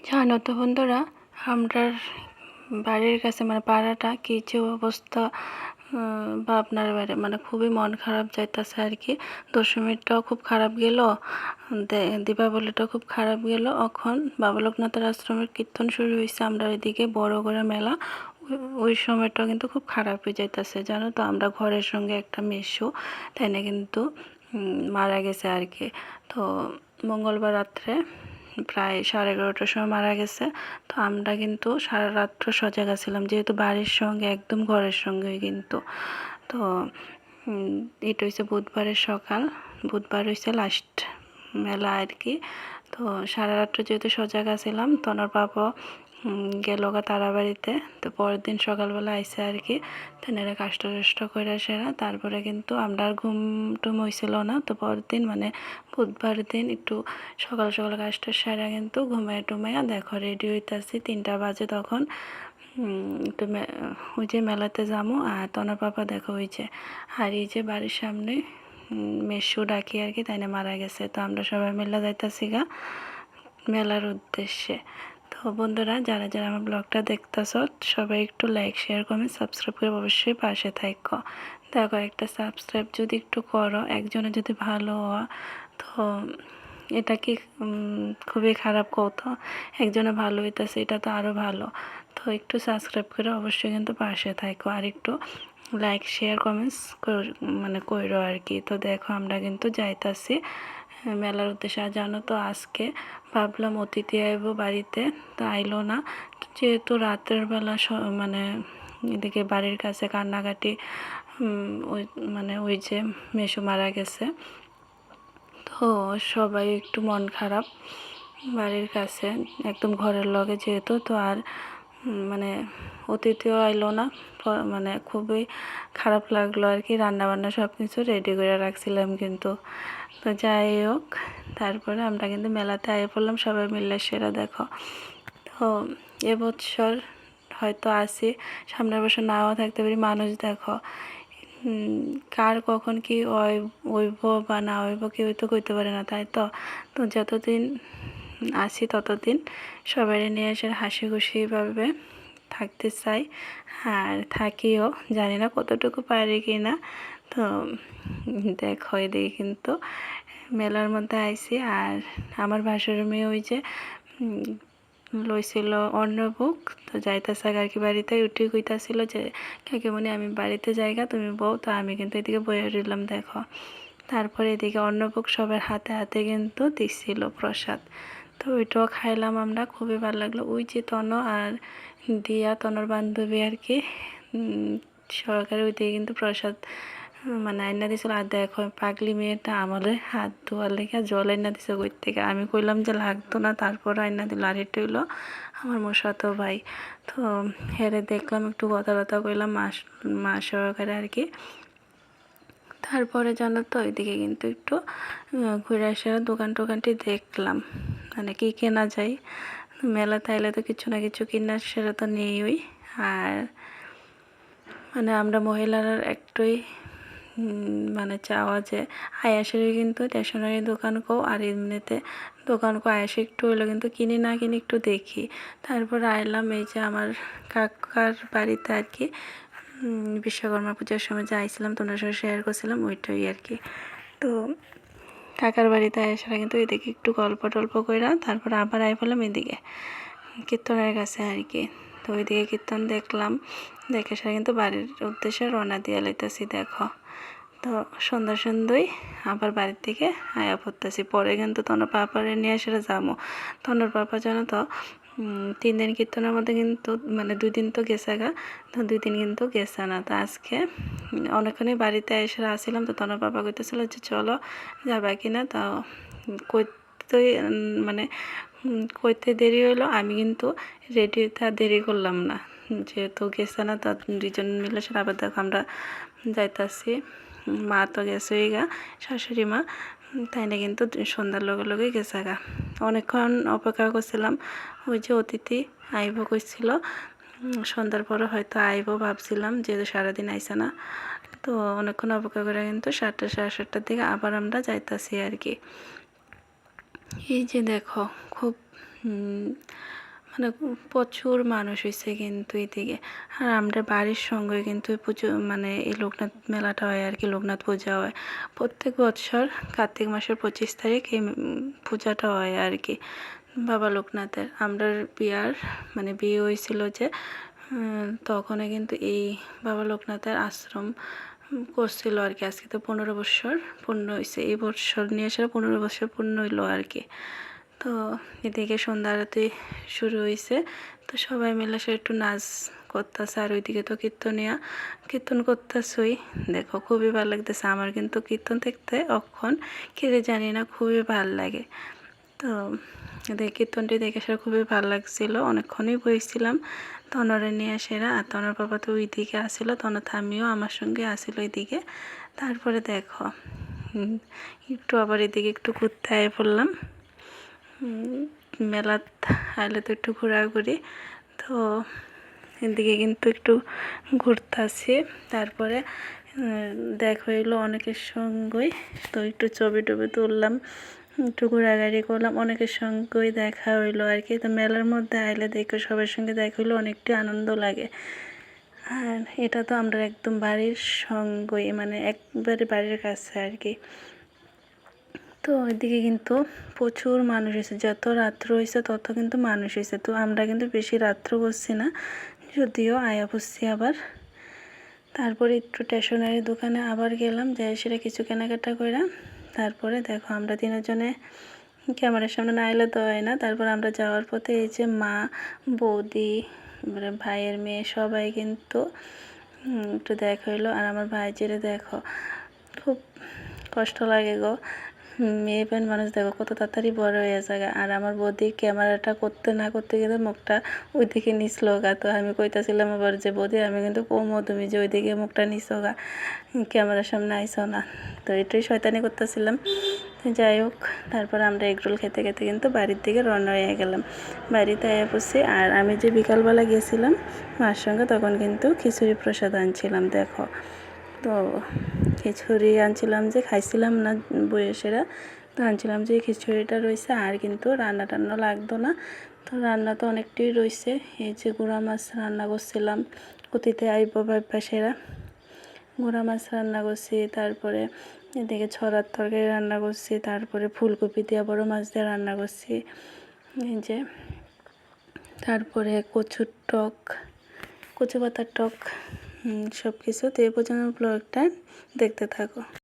জানো তো বন্ধুরা, আমরার বাড়ির কাছে মানে পাড়াটা কি যে অবস্থা, বা আপনার বাড়ি মানে খুবই মন খারাপ যাইতেছে আর কি। দশমীটাও খুব খারাপ গেল, দীপাবলিটাও খুব খারাপ গেল। এখন বাবা লোকনাথের আশ্রমের কীর্তন শুরু হয়েছে, আমরা এদিকে বড় করে মেলা। ওই সময়টা কিন্তু খুব খারাপ হয়ে যাইতেছে জানো তো। আমরা ঘরের সঙ্গে একটা মেসো তাই না কিন্তু মারা গেছে আর কি। তো মঙ্গলবার রাত্রে প্রায় 11:30টার সময় মারা গেছে। তো আমরা কিন্তু সারা রাত্র সজাগ ছিলাম, যেহেতু বাড়ির সঙ্গে একদম ঘরের সঙ্গেই কিন্তু। তো এটা হচ্ছে বুধবারের সকাল, বুধবার হয়েছে লাস্ট মেলা আর কি। তো সারা রাত্র যেহেতু সজাগ ছিলাম, তনর বাবা গেল গা তারা বাড়িতে। তো পরের দিন সকালবেলা আইসে আর কি, তেনারা কাষ্ট টাষ্ট করে সেরা। তারপরে কিন্তু আমরা আর ঘুম টুম হয়েছিল না। তো পরের দিন মানে বুধবার দিন একটু সকাল সকাল কাজটা সেরা কিন্তু ঘুমায় টুমাইয়া দেখো রেডি হইতেছি 3টা বাজে তখন। তো ওই যে মেলাতে যাবো। আর তনার পাপা দেখো ওই যে, আর এই যে বাড়ির সামনে মেসু ডাকি আর কি, তাই না মারা গেছে। তো আমরা সবাই মিলে যাইতেছি গা মেলার উদ্দেশ্যে। তো বন্ধুরা, যারা যারা আমার ব্লগটা দেখতেছ সবাই একটু লাইক শেয়ার কমেন্ট সাবস্ক্রাইব করে অবশ্যই পাশে থাকো। দেখো একটা সাবস্ক্রাইব যদি একটু করো, একজনে যদি ভালো হয় তো এটা কি খুবই খারাপ কথা। একজনে ভালো হইতেছে এটা তো আরও ভালো। তো একটু সাবস্ক্রাইব করে অবশ্যই কিন্তু পাশে থাকো, আর একটু লাইক শেয়ার কমেন্টস মানে কইরো আর কি। তো দেখো আমরা কিন্তু যাইতাছি মেলার উদ্দেশ্যে। আর জানো তো আজকে ভাবলাম অতিথি আইব বাড়িতে, তো আইলো না। যেহেতু রাতের বেলা মানে এদিকে বাড়ির কাছে কান্নাকাটি, ওই মানে ওই যে মেসো মারা গেছে। তো সবাই একটু মন খারাপ বাড়ির কাছে, একদম ঘরের লগে যেহেতু। তো আর মানে অতিথিও আইলো না, মানে খুবই খারাপ লাগলো আর কি। রান্নাবান্না সব কিছু রেডি করে রাখছিলাম কিন্তু। তো যাই হোক, তারপরে আমরা কিন্তু মেলাতে আয়ে পড়লাম সবাই মিলে সেরা দেখো। তো এবছর হয়তো আসি, সামনের বছর নাও থাকতে পারি। মানুষ দেখো কার কখন কি হইব বা না হইব কেউ তো কইতে পারে না, তাই তো। তো যতদিন আসি ততদিন সবাই নিয়ে এসে হাসি খুশিভাবে থাকতে চাই, আর থাকিও। জানি না কতটুকু পারি কি না। তো দেখো এদিকে কিন্তু মেলার মধ্যে আইছি। আর আমার ভাসুর মেয়ে ওই যে লইছিল অন্নভোগ, তো যাইতেছে আর কি বাড়িতে। উঠে কইতাছিল যে কাকিমণি আমি বাড়িতে যাইগা, তুমি বউ। তো আমি কিন্তু এদিকে বইয়া রইলাম দেখো। তারপরে এদিকে অন্নভোগ সবার হাতে হাতে কিন্তু দিচ্ছিল প্রসাদ। তো ওইটাও খাইলাম আমরা, খুবই ভালো লাগলো। ওই যে তন আর দিয়া, তনর বান্ধবী আর কি, সহকারে ওইদিকে কিন্তু প্রসাদ মানে আইনা দিছিল। আর দেখো পাগলি মেয়েটা আমলে হাত ধোয়ার লেগে জল আইনা দিছে কই থেকে। আমি কইলাম যে লাগতো না, তারপর আইনা দিল। আর এটা হইলো আমার মশাতো ভাই। তো হেরে দেখলাম, একটু কথা কইলাম মা সহকারে আর কি। তারপরে জানো তো ওইদিকে কিন্তু একটু ঘুরে আসে দোকান টোকানটি দেখলাম, মানে কি কেনা যায়। মেলা তাইলে তো কিছু না কিছু কিনা সেটা তো নেই। আর মানে আমরা মহিলারা একটাই মানে চাওয়া যে আয়াসেরই কিন্তু স্টেশনারি দোকান কো আর এমনিতে দোকান কো আয়াসে একটু হইলো কিন্তু কিনি না কিনি একটু দেখি। তারপর আইলাম এই যে আমার কাকার বাড়িতে আর কি, বিশ্বকর্মা পূজার সময় যা আইছিলাম তোমার সঙ্গে শেয়ার করছিলাম ওইটাই আর কি। তো কাকার বাড়িতে আসারা কিন্তু এদিকে একটু গল্প টল্প কইরা তারপর আবার আই বললাম এদিকে কীর্তনের কাছে আর কি। তো ওইদিকে কীর্তন দেখলাম, দেখে সেটা কিন্তু বাড়ির উদ্দেশ্যে রওনা দিয়ে লাইতেছি দেখো। তো সন্ধ্যায় আবার বাড়ির থেকে আয়া পড়তেছি। পরে কিন্তু তনর পাপারে নিয়ে সেটা যাবো। তনর পাপা জানো তো 3 দিন কীর্তনের মধ্যে কিন্তু মানে 2 দিন তো গেছে গা, তো 2 দিন কিন্তু গেছে না। তো আজকে অনেকক্ষণই বাড়িতে এসে আসছিলাম। তো তনর পাপা কইতেছিল যে চলো যাবা কিনা। তাও কইতে মানে কইতে দেরি হইলো, আমি কিন্তু রেডি হইতে আর দেরি করলাম না, যেহেতু গেছে না। তো 2জন মিলে সেটা আবার দেখো আমরা যাইতাছি। মা তো গেছে গা, শাশুড়ি মা, তাই না কিন্তু সন্ধ্যার লগে লগে গেছে গা। অনেকক্ষণ অপেক্ষা করছিলাম, ওই যে অতিথি আইব কইছিল সন্ধ্যার পরে হয়তো আইব ভাবছিলাম, যেহেতু সারাদিন আইসে না। তো অনেকক্ষণ অপেক্ষা করে কিন্তু 7টা সাড়ে 7টার দিকে আবার আমরা যাইতাছি আর কি। এই যে দেখো খুব মানে প্রচুর মানুষ হয়েছে কিন্তু এদিকে। আর আমরা বাড়ির সঙ্গে কিন্তু পুজো মানে এই লোকনাথ মেলাটা হয় আর কি, লোকনাথ পূজা হয় প্রত্যেক বছর কার্তিক মাসের 25 তারিখ এই পূজাটা হয় আর কি বাবা লোকনাথের। আমরা মানে বিয়ে হয়েছিল যে তখন কিন্তু এই বাবা লোকনাথের আশ্রম করছিল আর কি। আজকে তো 15 বছর পূর্ণ হয়েছে, এই বছর নিয়ে আসলে 15 বছর পূর্ণ হইলো আর কি। তো এদিকে সন্ধ্যা আরতি শুরু হয়েছে, তো সবাই মিলে সে একটু নাচ করতেছে। আর ওইদিকে তো কীর্তন করতেছই, দেখো খুবই ভালো লাগতেছে আমার কিন্তু কীর্তন দেখতে। অক্ষণ কে জানি না, খুবই ভালো লাগে। তো কীর্তনটি দেখে সেটা খুবই ভালো লাগছিল, অনেকক্ষণই বসেছিলাম। তনরে নিয়ে সেরা আর তনর বাবা তো ওইদিকে আসিল, তনর থামিও আমার সঙ্গে আসিল ওইদিকে। তারপরে দেখো একটু আবার এদিকে একটু ঘুরতে আয় পড়লাম। মেলাত আইলে তো একটু ঘোরাঘুরি, তো এদিকে কিন্তু একটু ঘুরতে আসি। তারপরে দেখা হইলো অনেকের সঙ্গেই, তো একটু ছবি টবি তুললাম, একটু ঘোরাঘুরি করলাম, অনেকের সঙ্গেই দেখা হইলো আর কি। তো মেলার মধ্যে আইলে দেখো সবার সঙ্গে দেখা হইলো, অনেকটা আনন্দ লাগে। আর এটা তো আমরা একদম বাড়ির সঙ্গেই, মানে একবারে বাড়ির কাছে আর কি। তো ওইদিকে কিন্তু প্রচুর মানুষ হয়েছে, যত রাত্র হয়েছে তত কিন্তু মানুষ হয়েছে। তো আমরা কিন্তু বেশি রাত্র বসছি না, যদিও আয়া বসছি আবার। তারপরে একটু স্টেশনারি দোকানে আবার গেলাম, যাই সেটা কিছু কেনাকাটা করলাম। তারপরে দেখো আমরা তিনজনে ক্যামেরার সামনে না এলে তো হয় না। তারপর আমরা যাওয়ার পথে এই যে মা, বৌদি, ভাইয়ের মেয়ে সবাই কিন্তু একটু দেখা হইলো। আর আমার ভাইজিরে দেখো খুব কষ্ট লাগে গো, মেয়ে পেন মানুষ দেখো কত তাড়াতাড়ি বড় হয়ে যায়। আর আমার বৌদি ক্যামেরাটা করতে না করতে কিন্তু মুখটা ওইদিকে নিচলো গা। তো আমি কইতাছিলাম আবার যে বৌদি আমি কিন্তু কমো, তুমি যে ওইদিকে মুখটা নিচো গা, ক্যামেরার সামনে আইসো না। তো এটাই শয়তানি করতেছিলাম। যাই হোক, তারপর আমরা এগরোল খেতে খেতে কিন্তু বাড়ির দিকে রওনা হয়ে গেলাম। বাড়িতে আয়া পড়ছি। আর আমি যে বিকালবেলা গেছিলাম মার সঙ্গে, তখন কিন্তু খিচুড়ি প্রসাদ আনছিলাম দেখো। তো খিচুড়ি আনছিলাম যে খাইছিলাম না বয়সেরা, তো আনছিলাম যে খিচুড়িটা রয়েছে, আর কিন্তু রান্না টান্না লাগতো না। তো রান্না তো অনেকটাই রয়েছে। এই যে গুঁড়া মাছ রান্না করছিলাম, অতীতে আইব পাশেরা গুঁড়া মাছ রান্না করছি। তারপরে এদিকে ছড়ার তরকারি রান্না করছি। তারপরে ফুলকপি দিয়ে বড় মাছ দিয়ে রান্না করছি এই যে। তারপরে কচুর টক, কচু পাতার টক, সব কিছু। তো এই পর্যন্ত ব্লগটা দেখতে থাকো।